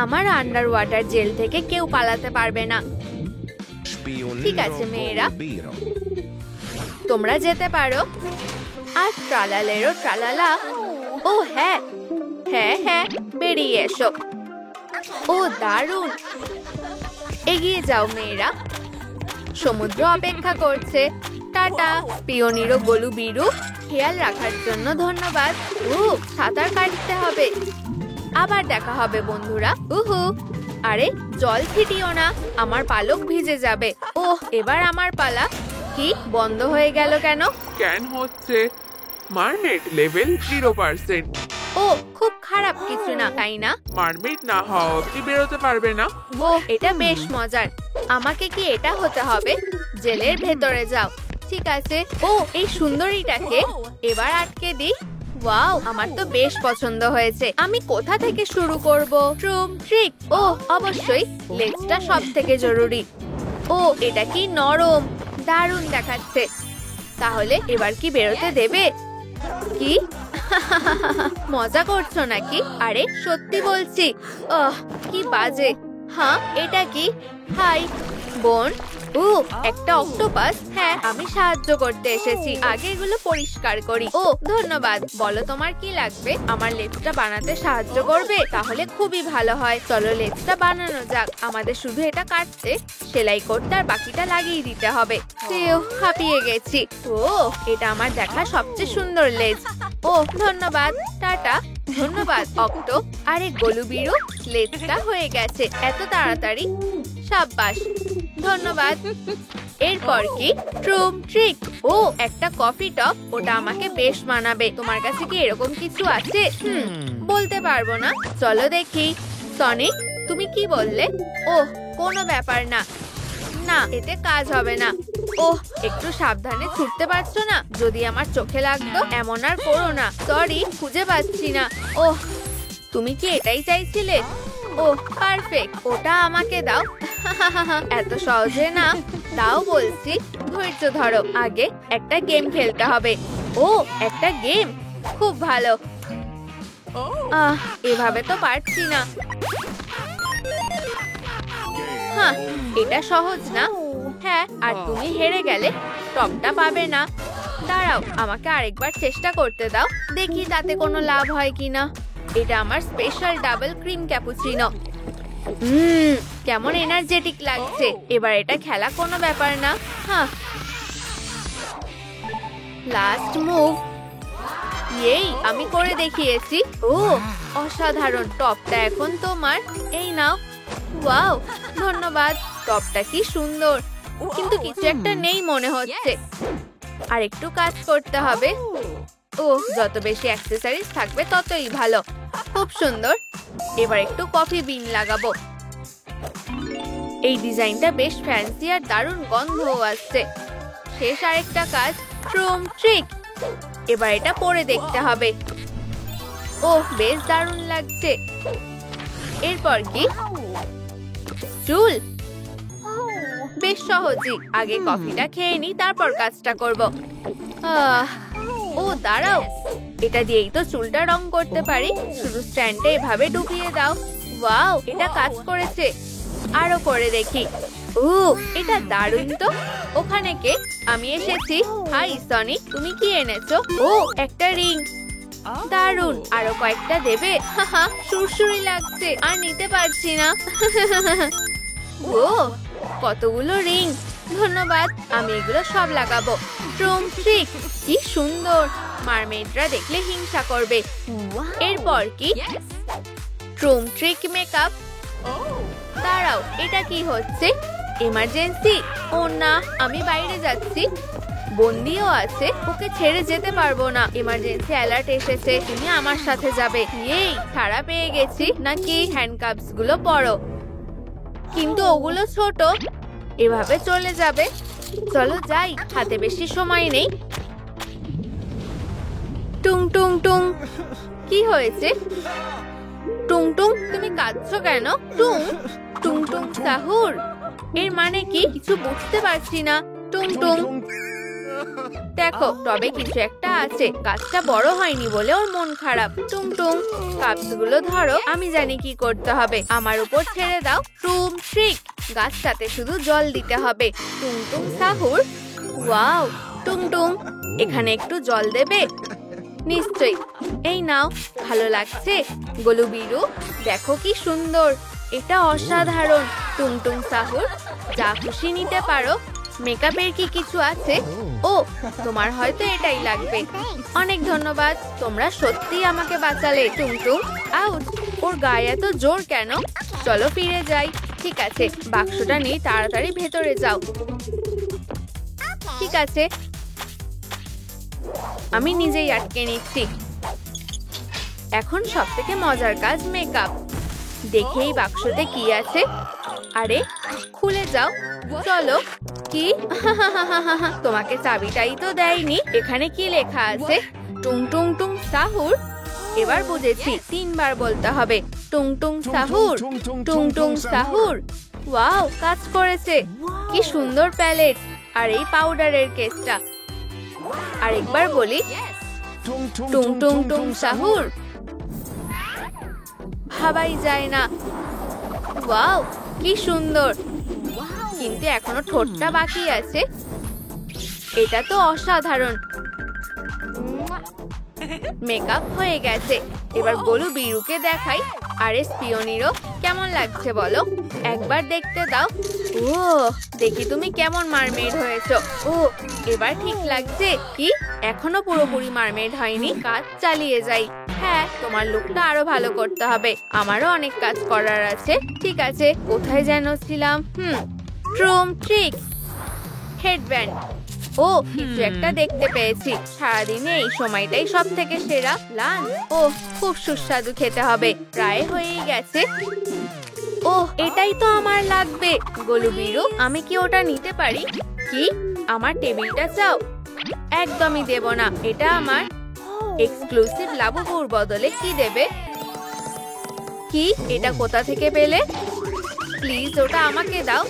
আমার under water jail থেকে কেউ পালাতে পারবে না। ঠিক আছে মেয়েরা, তোমরা যেতে পারো। আর ট্রালালেরো ট্রালালা। ও হ্যাঁ হ্যাঁ হ্যাঁ, বেরিয়ে এসো। ও দারুণ, এগিয়ে যাও মেয়েরা, সমুদ্র অপেক্ষা করছে। টাটা পিওনিরো গোলু বিরু, খেয়াল রাখার জন্য ধন্যবাদ। সাঁতার কাটতে হবে। আবার দেখা হবে বন্ধুরা। উহু, আরে জল ছিটিও না, আমার পালক ভিজে যাবে। ওহ, এবার আমার পালা। কি বন্ধ হয়ে গেল কেন? কেন হচ্ছে? Mermaid level 0%। ও খুব খারাপ কিছু না, তাই না? মারমেড না হওয়া অব্দি বেরোতে পারবে না। ও এটা বেশ মজার। আমাকে কি এটা হতে হবে? জেলের ভেতরে যাও। ঠিক আছে। ও এই সুন্দরীটাকে এবার আটকে দিই। ওয়াও, আমার তো বেশ পছন্দ হয়েছে। আমি কোথা থেকে শুরু করব? ট্রুম ট্রিক। ও অবশ্যই, লেজটা সব থেকে জরুরি। ও এটা কি নরম, দারুণ দেখাচ্ছে। তাহলে এবার কি বেরোতে দেবে? কি মজা করছো নাকি? আরে সত্যি বলছি। কি বাজে। হ্যাঁ এটা কি? হাই বোন। একটা অক্টোপাস। হ্যাঁ, আমি সাহায্য করতে এসেছি। আগে এগুলো পরিষ্কার করি। ও ধন্যবাদ। বলো তোমার কি লাগবে? আমার লেজটা বানাতে সাহায্য করবে? তাহলে খুবই ভালো হয়। চলো লেজটা বানানো যাক। আমাদের শুধু এটা কাটতে, সেলাই করতে আর বাকিটা লাগিয়ে দিতে হবে। হাঁপিয়ে গেছি। ও এটা আমার দেখা সবচেয়ে সুন্দর লেজ। ও ধন্যবাদ। টাটা। ধন্যবাদ অক্টো। আরে গোলু বিরু, লেজটা হয়ে গেছে এত তাড়াতাড়ি। সাব্বাস, ধন্যবাদ। এরপর কি? ট্রুম ট্রিক। ও একটা কফি টপ, ওটা আমাকে বেশ মানাবে। তোমার কাছে কি এরকম কিছু আছে? বলতে পারবো না। চলো দেখি। সনিক, তুমি কি বললে? ওহ কোনো ব্যাপার না। না, এতে কাজ হবে না। ওহ একটু সাবধানে ছুটতে পারছো না? যদি আমার চোখে লাগতো। এমন আর করো না। সরি, খুঁজে পাচ্ছি না। ওহ, তুমি কি এটাই চাইছিলে? ওহ পারফেক্ট, ওটা আমাকে দাও। এত সহজে না, দাও বলছি। ধৈর্য ধরো, আগে একটা গেম খেলতে হবে। ও একটা গেম, খুব ভালো। এভাবে তো পারছি না। হ্যাঁ এটা সহজ না। হ্যাঁ, আর তুমি হেরে গেলে টপটা পাবে না। দাঁড়াও, আমাকে আরেকবার চেষ্টা করতে দাও, দেখি তাতে কোনো লাভ হয় কিনা। এটা আমার স্পেশাল ডাবল ক্রিম ক্যাপুচিনো। কেমন এনার্জেটিক লাগছে। এবার এটা খেলা কোনো ব্যাপার না। হ্যাঁ, লাস্ট মুভ। এই আমি করে দেখিয়েছি। ও অসাধারণ। টপটা এখন তোমার। এই নাও। ওয়াও ধন্যবাদ। টপটা কি সুন্দর, কিন্তু কিছু একটা নেই মনে হচ্ছে। আর একটু কাজ করতে হবে। ও যত বেশি অ্যাক্সেসরিজ থাকবে ততই ভালো। খুব সুন্দর। এবার একটু কফি বিন লাগাবো। এই ডিজাইনটা বেশ ফ্যান্সি আর দারুণ গন্ধও আসছে। শেষ আরেকটা কাজ, ট্রুম ট্রিক। এবার এটা পরে দেখতে হবে। ও বেশ দারুণ লাগছে। এরপর কি? চুল। বেশ সহজই। আগে কফিটা খেয়ে নি, তারপর কাজটা করব। ও দাঁড়াও, এটা দিয়েই তো চুলটা রং করতে পারি। শুধু স্ট্যান্ডে এভাবে ঢুকিয়ে দাও। ওয়াও এটা কাজ করেছে। আরো করে দেখি। এটা দারুণ তো। ওখানে কে? আমি এসেছি। হাই সনি, তুমি কি এনেছো? ও একটা রিং। দারুণ। আরো কয়েকটা দেবে? সুরসুরি লাগছে, আর নিতে পারছি না। ও কতগুলো রিং। ধন্যবাদ, আমি এগুলো সব লাগাবো। ট্রুম ট্রিক, কি সুন্দর। মারমেডরা দেখলে হিংসা করবে। এরপর কি? ট্রুম ট্রিক মেকআপ। দাঁড়াও, এটা কি হচ্ছে? এমার্জেন্সি। ও না, আমি বাইরে যাচ্ছি। বন্দিও আছে, ওকে ছেড়ে যেতে পারবো না। এমার্জেন্সি অ্যালার্ট এসেছে, তুমি আমার সাথে যাবে। এই ছাড়া পেয়ে গেছি নাকি? হ্যান্ডকাপস গুলো পরো। কিন্তু ওগুলো ছোট, এভাবে চলে যাবে। চলো যাই, হাতে বেশি সময় নেই। টুং টুং টুং। কি হয়েছে? টুং টুং, তুমি কাঁদছো কেন? টুং টুং টুং সাহুর, এর মানে কি? কিছু বুঝতে পারছি না। টুং টুং। দেখো টবে কিছু একটা আছে। গাছটা বড় হয়নি বলে ওর মন খারাপ। টুং টুং, কাপসগুলো ধরো, আমি জানি কি করতে হবে। আমার উপর ছেড়ে দাও। টুম ট্রিক, গাছটাতে শুধু জল দিতে হবে। টুং টুং সাহুর। ওয়াও, টুং টুং এখানে একটু জল দেবে? নিশ্চয়ই, এই নাও। ভালো লাগছে? গোলু বিরু, দেখো কি সুন্দর, এটা অসাধারণ। টুং টুং সাহুর, যা খুশি নিতে পারো। মেকআপের কি কিছু আছে? ও, তোমার হয়তো এটাই লাগবে। অনেক ধন্যবাদ, তোমরা সত্যি আমাকে বাঁচালে। টুং টুং, আউট, ওর গায়ে এত জোর কেন? চলো ফিরে যাই। ঠিক আছে, বাক্সটা নিয়ে তাড়াতাড়ি ভেতরে যাও। ঠিক আছে, আমি নিজেই আটকে নিচ্ছি। এখন সব থেকে মজার কাজ মেকআপ। দেখেই বাক্সতে কি আছে। আরে, খুলে যাও। চলো। কি? তোমাকে চাবিটাই তো দেয়নি। এখানে কি লেখা আছে? টুং টুং টুং সাহুর। এবার বুঝেছি, 3 বার বলতে হবে। টুং টুং সাহুর, টুং টুং সাহুর। ওয়াও, কাজ করেছে। কি সুন্দর প্যালেট আর এই পাউডারের কেসটা। আরেকবার বলি, টুং টুং টুং সাহুর। ভাবাই যায় না। ওয়াও, কি সুন্দর। কিন্তু এখনো ঠোঁটটা বাকি আছে। এটা তো অসাধারণ। মেকআপ হয়ে গেছে। এবার গোলু বিরুকে দেখাই। আরে স্পিওনিরও, কেমন লাগছে বলো? একবার দেখতে দাও। ও, দেখি তুমি কেমন মারমেড হয়েছো। ও, এবার ঠিক লাগছে। কি, এখনো পুরোপুরি মারমেড হয়নি। কাজ চালিয়ে যাই। হ্যাঁ, তোমার লুকটা আরো ভালো করতে হবে। আমারও অনেক কাজ করার আছে। ঠিক আছে, কোথায় যেন ছিলাম? ট্রুম ট্রিক, হেডব্যান্ড। ও, কিছু একটা দেখতে পেয়েছি। সারাদিনে এই সময়টাই সব থেকে সেরা। লাঞ্চ, ও খুব সুস্বাদু খেতে হবে। প্রায় হয়েই গেছে। ও, এটাই তো আমার লাগবে। গোলু বিরু, আমি কি ওটা নিতে পারি? কি, আমার টেবিলটা চাও? একদমই দেব না, এটা আমার। এক্সক্লুসিভ লাবুবুর বদলে কি দেবে? কি, এটা কোথা থেকে পেলে? প্লিজ ওটা আমাকে দাও।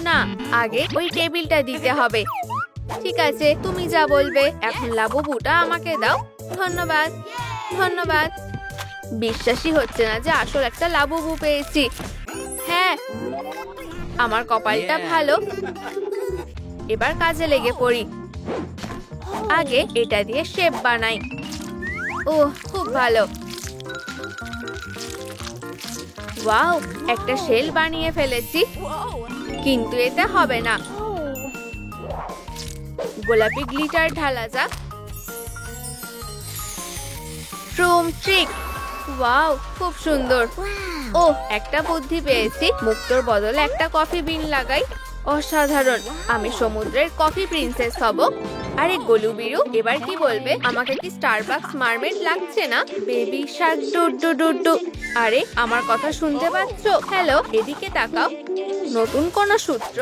না, আগে ওই টেবিলটা দিতে হবে। ঠিক আছে, তুমি যা বলবে। এখন লাবুবুটা আমাকে দাও। ধন্যবাদ, ধন্যবাদ। বিশ্বাসই হচ্ছে না যে আসল একটা লাবুবু পেয়েছি। হ্যাঁ, আমার কপালটা ভালো। এবার কাজে লেগে পড়ি। আগে এটা দিয়ে শেপ বানাই। ও, খুব ভালো। ওয়াও, একটা শেল বানিয়ে ফেলেছি। কিন্তু এটা হবে না। গোলাপি গ্লিটার ঢালা যাক। ট্রুম ট্রিক, ওয়াও, খুব সুন্দর। ও, একটা বুদ্ধি পেয়েছি। মুক্তোর বদলে একটা কফি বিন লাগাই। অসাধারণ, আমি সমুদ্রের কফি প্রিন্সেস হব। আরে গোলু বিরু, এবার কি বলবে? আমাকে কি স্টারবাকস মারমেড লাগছে না? Baby Shark do do do. আরে, আমার কথা শুনতে পাচ্ছ? হ্যালো, এদিকে তাকাও। নতুন কোন সূত্র?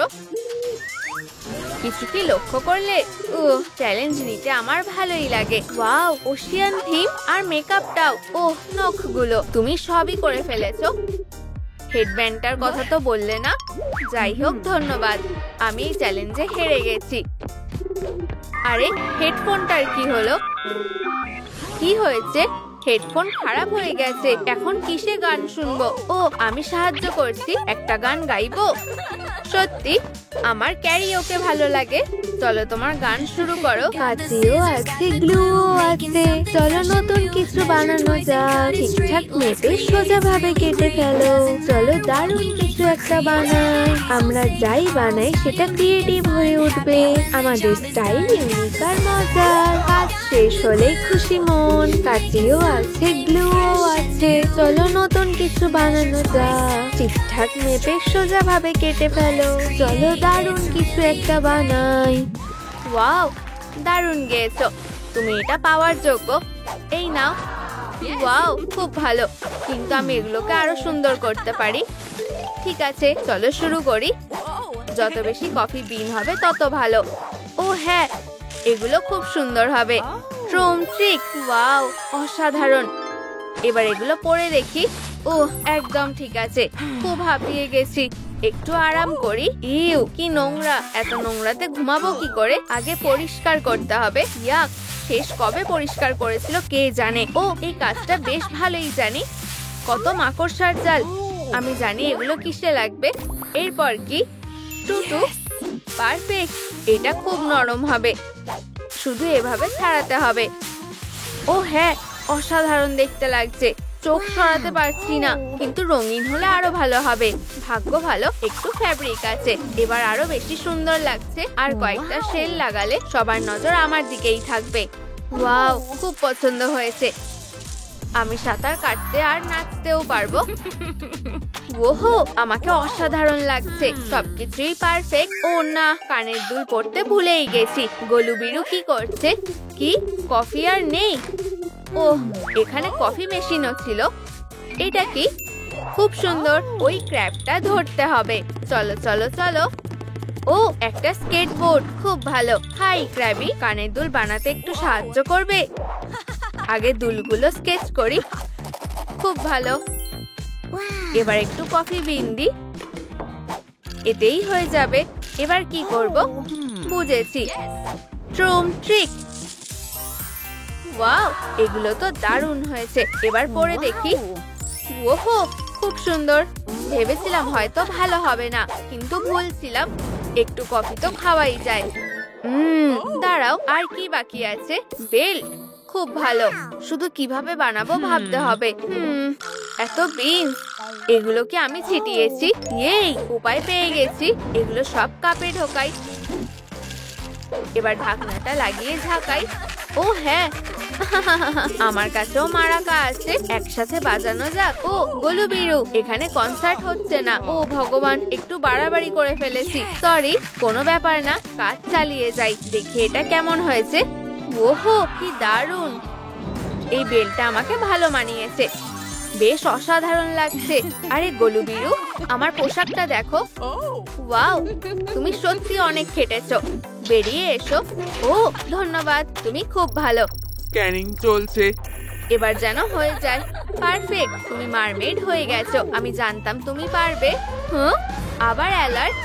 কিছু কি লক্ষ্য করলে? ও, চ্যালেঞ্জ নিতে আমার ভালোই লাগে। ওয়াও, ওশিয়ান থিম আর মেকআপটাও। ও, নখগুলো তুমি সবই করে ফেলেছো। হেডব্যান্ডটার কথা তো বললে না। যাই হোক, ধন্যবাদ। আমি এই চ্যালেঞ্জে হেরে গেছি। আরে, হেডফোনটার কি হলো? কি হয়েছে? হেডফোন খারাপ হয়ে গেছে। এখন কিসে গান শুনবো? ও, আমি সাহায্য করছি। একটা গান গাইবো? সত্যি? আমার ক্যারিওকে ভালো লাগে। চলো, তোমার গান শুরু করো। কাচিও আছে, গ্লুও আছে, চলো নতুন কিছু বানানো যাক। ঠিকঠাক মেপে সোজা ভাবে কেটে ফেলো। চলো দারুণ কিছু একটা বানাই। আমরা যাই বানাই সেটা ক্রিয়েটিভ হয়ে উঠবে। আমাদের স্টাইল ইউনিক আর মজার। কাজ শেষ হলে খুশি মন। কাচিও আছে, গ্লুও আছে, চলো নতুন কিছু বানানো যাক। ঠিকঠাক মেপে সোজা ভাবে কেটে ফেলো। চলো দারুণ কিছু একটা বানাই। ওয়াও, দারুণ গেয়েছো। তুমি এটা পাওয়ার যোগ্য। এই নাও। ওয়াও, খুব ভালো। কিন্তু আমি এগুলোকে আরো সুন্দর করতে পারি। ঠিক আছে, চলো শুরু করি। যত বেশি কফি বিন হবে তত ভালো। ও হ্যাঁ, এগুলো খুব সুন্দর হবে। ট্রুম ট্রিক, ওয়াও, অসাধারণ। এবার এগুলো পরে দেখি। ও, একদম ঠিক আছে। খুব হাঁপিয়ে গেছি। একটু আরাম করি। ইউ কি নোংরা, এত নোংরাতে ঘুমাবো কি করে? আগে পরিষ্কার করতে হবে। ইয়াক, শেষ কবে পরিষ্কার করেছিল কে জানে। ও এই কাজটা বেশ ভালোই জানি। কত মাকড়সার জাল, আমি জানি এগুলো কিসে লাগবে। এরপর কি? টুটু, পারফেক্ট। এটা খুব নরম হবে, শুধু এভাবে ছাড়াতে হবে। ও হ্যাঁ, অসাধারণ দেখতে লাগছে। চোখ সরাতে পারছি না, কিন্তু রঙিন হলে আরো ভালো হবে। ভাগ্য ভালো একটু ফ্যাব্রিক আছে, এবার আরো বেশি সুন্দর লাগছে। আর কয়েকটা শেল লাগালে সবার নজর আমার দিকেই থাকবে। ওয়াও, খুব পছন্দ হয়েছে। আমি সাঁতার কাটতে আর নাচতেও পারবো। ওহো, আমাকে অসাধারণ লাগছে। সবকিছুই পারফেক্ট। ও না, কানের দুল পড়তে ভুলেই গেছি। গোলুবিরু কি করছে? কি কফি আর নেই? ওহ, এখানে কফি মেশিনও ছিল। এটা কি? খুব সুন্দর। ওই ক্র্যাবটা ধরতে হবে। চলো চলো চলো। ও একটা স্কেটবোর্ড, খুব ভালো। হাই ক্র্যাবি, কানের দুল বানাতে একটু সাহায্য করবে? আগে দুলগুলো স্কেচ করি। খুব ভালো। এবার একটু কফি বিন দি, এতেই হয়ে যাবে। এবার কি করব? বুঝেছি, ট্রুম ট্রিক। ওয়াও, এগুলো তো দারুণ হয়েছে। এবার পরে দেখি। ওহো, খুব সুন্দর। ভেবেছিলাম হয়তো ভালো হবে না, কিন্তু ভুল ছিলাম। একটু কফি তো খাওয়াই যায়। দাঁড়াও, আর কি বাকি আছে? বেল, খুব ভালো। শুধু কিভাবে বানাবো ভাবতে হবে। এত বিনস, এগুলো কি আমি ছিটিয়েছি? এই উপায় পেয়ে গেছি। এগুলো সব কাপে ঢোকাই। এবার ঢাকনাটা লাগিয়ে ঝাঁকাই। ও হ্যাঁ, আমার কাছেও মারাকা আছে, একসাথে বাজানো যাক। ও গোলুবিরু, এখানে কনসার্ট হচ্ছে না। ও ভগবান, একটু বাড়াবাড়ি করে ফেলেছি। সরি, কোনো ব্যাপার না, কাজ চালিয়ে যাই। দেখি এটা কেমন হয়েছে। ওহো, কি দারুণ। এই বেলটা আমাকে ভালো মানিয়েছে, বেশ অসাধারণ লাগছে। আরে গোলুবিরু, আমার পোশাকটা দেখো। ওয়াও, তুমি সত্যি অনেক খেটেছো। বেরিয়ে এসো। ও ধন্যবাদ, তুমি খুব ভালো। স্ক্যানিং চলছে। এবার যেন হয়ে যায়। পারফেক্ট, তুমি মারমেড হয়ে গেছো। আমি জানতাম তুমি পারবে। আবার অ্যালার্ট।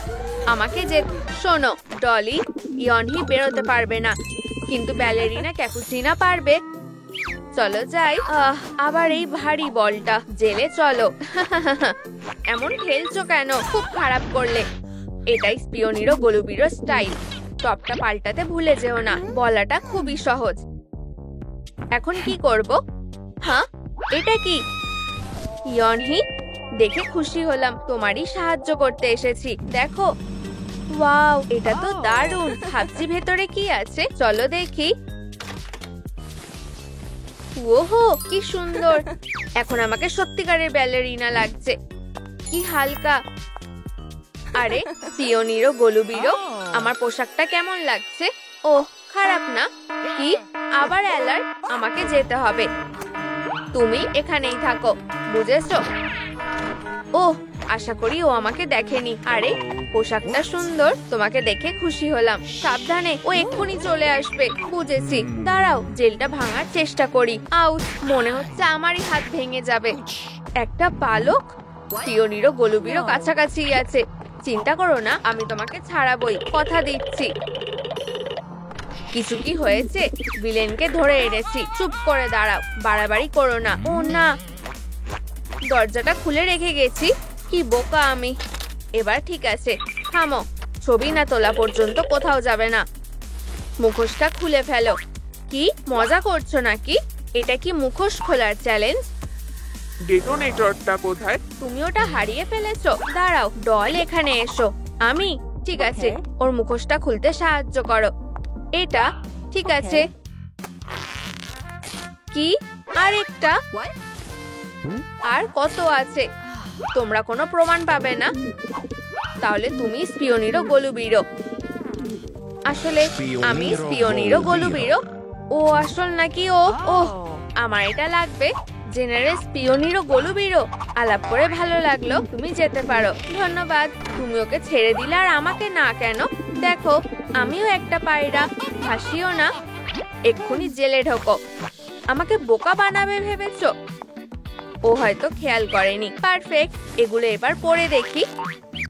আমাকে যে শোনো ডলি, ইয়নহি বেরোতে পারবে না, কিন্তু ব্যালেরিনা ক্যাপুচিনা পারবে। চলো যাই। আবার এই ভারী বলটা। জেলে চলো। এমন খেলছো কেন? খুব খারাপ করলে। এটাই স্পিওনিরো গোলুবিরো স্টাইল। টপটা পাল্টাতে ভুলে যেও না। বলাটা খুবই সহজ। এখন কি করব? হ্যাঁ, এটা কি? ইয়নহি, দেখে খুশি হলাম। তোমারই সাহায্য করতে এসেছি। দেখো, ওয়াও, এটা তো দারুণ। ভাবছি ভেতরে কি আছে, চলো দেখি। ওহো, কি সুন্দর। এখন আমাকে সত্যিকারের ব্যালেরিনা লাগছে। কি হালকা। আরে পিওনিরো গোলুবিরো, আমার পোশাকটা কেমন লাগছে? ওহ, খারাপ না। কি আবার অ্যালার্ট? আমাকে যেতে হবে। তুমি এখানেই থাকো, বুঝেছো? ওহ, আশা করি ও আমাকে দেখেনি। আরে পোশাকটা সুন্দর, তোমাকে দেখে খুশি হলাম। সাবধানে, ও এক্ষুনি চলে আসবে। বুঝেছি, দাঁড়াও, জেলটা ভাঙার চেষ্টা করি। আউট, মনে হচ্ছে আমারই হাত ভেঙে যাবে। একটা পালক। পিওনিরো গোলুবিরো কাছাকাছি আছে। চিন্তা করো না, আমি তোমাকে ছাড়াবই, কথা দিচ্ছি। কিছু কি হয়েছে? ভিলেনকে ধরে এনেছি। চুপ করে দাঁড়াও, বাড়াবাড়ি করো না। ও না, দরজাটা খুলে রেখে গেছি। কি বোকা আমি। এবার ঠিক আছে, থামো। ছবি না তোলা পর্যন্ত কোথাও যাবে না। মুখোশটা খুলে ফেলো। কি মজা করছো নাকি? এটা কি মুখোশ খোলার চ্যালেঞ্জ? ডেটোনেটরটা কোথায়? তুমি ওটা হারিয়ে ফেলেছো। দাঁড়াও, ডল এখানে এসো। আমি ঠিক আছে, ওর মুখোশটা খুলতে সাহায্য করো। এটা ঠিক আছে। কি আরেকটা? আর কত আছে? তোমরা কোনো প্রমাণ পাবে না। তাহলে তুমি স্পিওনিরো গোলুবিরো। আসলে আমি স্পিওনিরো গোলুবিরো। ও আসল নাকি ও? ওহ, আমার এটা লাগবে। জেনারেল স্পিওনিরো গোলুবিরো, আলাপ করে ভালো লাগলো। তুমি যেতে পারো। ধন্যবাদ। তুমি ওকে ছেড়ে দিলে আর আমাকে না কেন? দেখো, আমিও একটা পায়রা। হাসিও না। এক্ষুনি জেলে ঢোকো। আমাকে বোকা বানাবে ভেবেছো? ও হয়তো খেয়াল করেনি। পারফেক্ট, এগুলো এবার পরে দেখি।